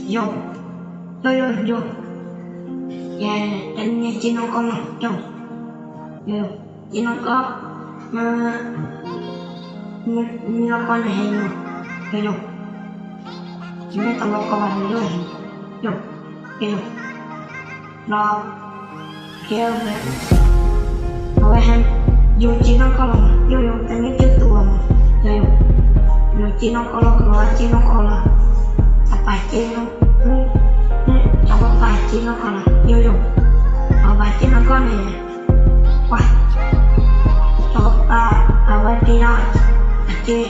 vô vô vô vô và anh nghe chị nó con vô vô chị nó có nó con này vô vô vô chị nó tao có bạn vô vô vô nó kêu về rồi han vô chị nó có lòng vô vô tao nghe trước tụi vô vô chị nó có lòng rồi chị nó có lòng bài chị nó trong cái bài chị nó còn là vô vô ở bài chị nó có này wow trong ở bài chị nó chị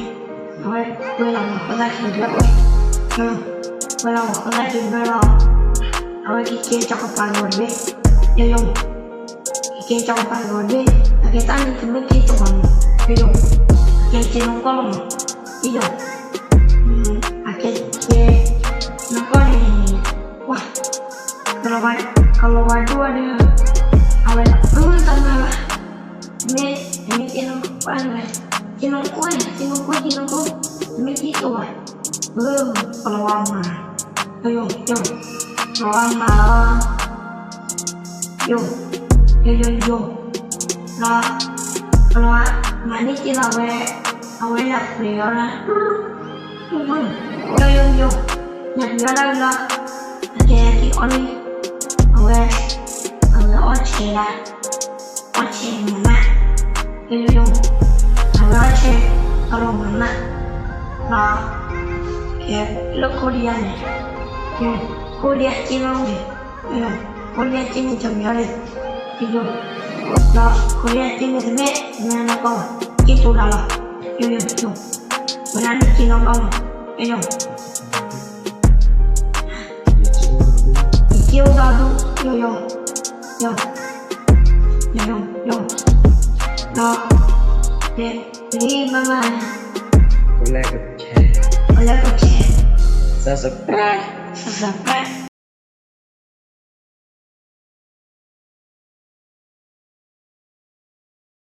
rồi quên lòng có ra thì rất quên lòng có ra thì rất là rồi cái kia trong cái bài rồi biết vô vô cái kia trong bài rồi biết cái ta đi tìm cái tụi mình vô vô cái chị nó có lòng vô vô cái kia nó có này wah kalau baju ada awal sama ini kinongku ini gitu wah kalau lama yo lama yo nah kalau mana sih awal lah priora yo nhận ra đây là cái chị con đi về ở chế là ở chế mà cái dùng ở chế ở đâu mà là cái lúc cô đi ăn này cô đi ăn chi không vậy cô đi ăn chi mình chồng nhớ đi cái dùng là cô đi ăn chi mình biết nên nó có cái chỗ nào là dùng bữa nay chi nó không cái dùng chiêu ra đúng yo đó để đi mà có lẽ có trẻ subscribe subscribe